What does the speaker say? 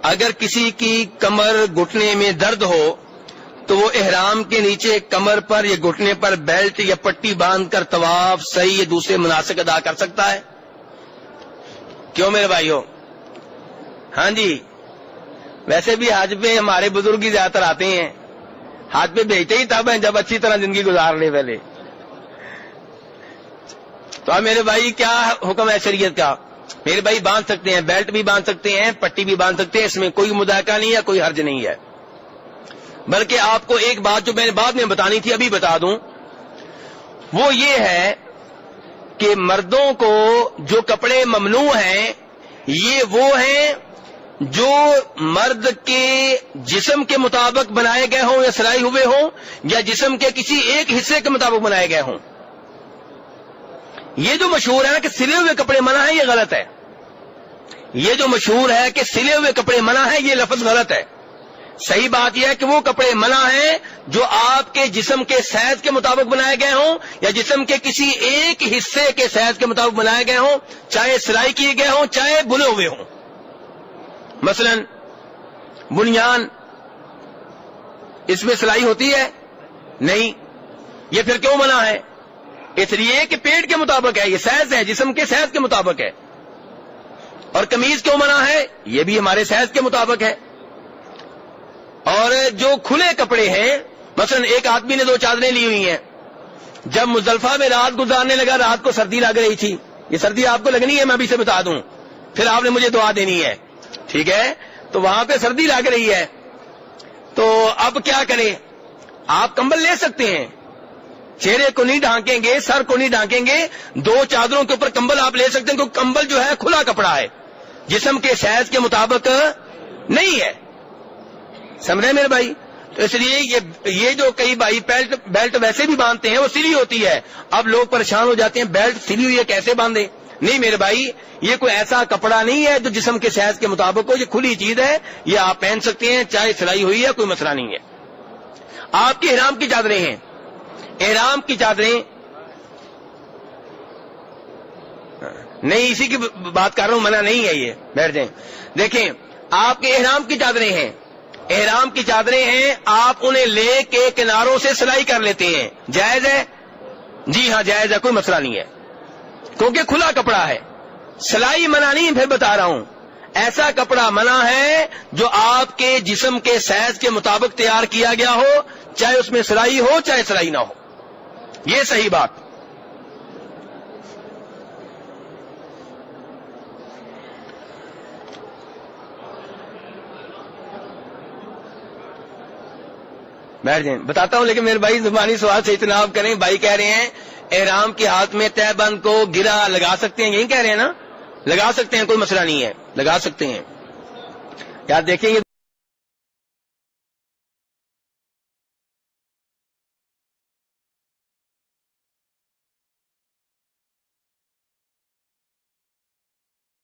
اگر کسی کی کمر گھٹنے میں درد ہو تو وہ احرام کے نیچے کمر پر یا گھٹنے پر بیلٹ یا پٹی باندھ کر طواف صحیح یا دوسرے مناسک ادا کر سکتا ہے؟ کیوں میرے بھائیوں؟ ہاں جی، ویسے بھی حج پہ ہمارے بزرگ ہی زیادہ تر آتے ہیں، حج پہ بھیجتے ہی تب ہیں جب اچھی طرح زندگی گزار لے پہلے. تو اب میرے بھائی کیا حکم ہے شریعت کا؟ میرے بھائی باندھ سکتے ہیں، بیلٹ بھی باندھ سکتے ہیں، پٹی بھی باندھ سکتے ہیں، اس میں کوئی مذاکرہ نہیں ہے، کوئی حرج نہیں ہے. بلکہ آپ کو ایک بات جو میں نے بعد میں بتانی تھی ابھی بتا دوں، وہ یہ ہے کہ مردوں کو جو کپڑے ممنوع ہیں یہ وہ ہیں جو مرد کے جسم کے مطابق بنائے گئے ہوں یا سلائی ہوئے ہوں یا جسم کے کسی ایک حصے کے مطابق بنائے گئے ہوں. یہ جو مشہور ہے کہ سلے ہوئے کپڑے منع ہیں، یہ غلط ہے. یہ جو مشہور ہے کہ سلے ہوئے کپڑے منع ہیں، یہ لفظ غلط ہے. صحیح بات یہ ہے کہ وہ کپڑے منع ہیں جو آپ کے جسم کے سائز کے مطابق بنائے گئے ہوں یا جسم کے کسی ایک حصے کے سائز کے مطابق بنائے گئے ہوں، چاہے سلائی کیے گئے ہوں چاہے بنے ہوئے ہوں. مثلا بنیان، اس میں سلائی ہوتی ہے؟ نہیں. یہ پھر کیوں منع ہے؟ اس لیے کہ پیٹ کے مطابق ہے، یہ سائز ہے، جسم کے سائز کے مطابق ہے. اور قمیض کیوں منع ہے؟ یہ بھی ہمارے سائز کے مطابق ہے. اور جو کھلے کپڑے ہیں، مثلا ایک آدمی نے 2 چادریں لی ہوئی ہیں، جب مزدلفہ میں رات گزارنے لگا، رات کو سردی لگ رہی تھی. یہ سردی آپ کو لگنی ہے، میں ابھی سے بتا دوں، پھر آپ نے مجھے دعا دینی ہے، ٹھیک ہے؟ تو وہاں پہ سردی لگ رہی ہے، تو اب کیا کریں؟ آپ کمبل لے سکتے ہیں، چہرے کو نہیں ڈھانکیں گے، سر کو نہیں ڈھانکیں گے، 2 چادروں کے اوپر کمبل آپ لے سکتے ہیں، کیونکہ کمبل جو ہے کھلا کپڑا ہے، جسم کے سائز کے مطابق نہیں ہے. سمجھے میرے بھائی؟ تو اس لیے یہ جو کئی بھائی بیلٹ ویسے بھی باندھتے ہیں وہ سلی ہوتی ہے. اب لوگ پریشان ہو جاتے ہیں بیلٹ سلی ہوئی ہے کیسے باندھے؟ نہیں میرے بھائی، یہ کوئی ایسا کپڑا نہیں ہے جو جسم کے سائز کے مطابق ہو، یہ کھلی چیز ہے، یہ آپ پہن سکتے ہیں چاہے سلائی ہوئی ہے، کوئی مسئلہ نہیں ہے. آپ کی احرام کی چادریں ہیں، احرام کی چادریں نہیں، اسی کی بات کر رہا ہوں، منع نہیں ہے، یہ بیٹھ جائیں. دیکھیں، آپ کے احرام کی چادریں ہیں، احرام کی چادریں ہیں، آپ انہیں لے کے کناروں سے سلائی کر لیتے ہیں، جائز ہے؟ جی ہاں جائز ہے، کوئی مسئلہ نہیں ہے، کیونکہ کھلا کپڑا ہے. سلائی منع نہیں، پھر بتا رہا ہوں، ایسا کپڑا منع ہے جو آپ کے جسم کے سائز کے مطابق تیار کیا گیا ہو، چاہے اس میں سلائی ہو چاہے سلائی نہ ہو. یہ صحیح بات. بیٹھ جائیں، بتاتا ہوں، لیکن میرے بھائی زبانی سوال سے اجتناب کریں. بھائی کہہ رہے ہیں احرام کے ہاتھ میں تہ بند کو گرا لگا سکتے ہیں، یہی کہہ رہے ہیں نا؟ لگا سکتے ہیں، کوئی مسئلہ نہیں ہے، لگا سکتے ہیں. یار دیکھیں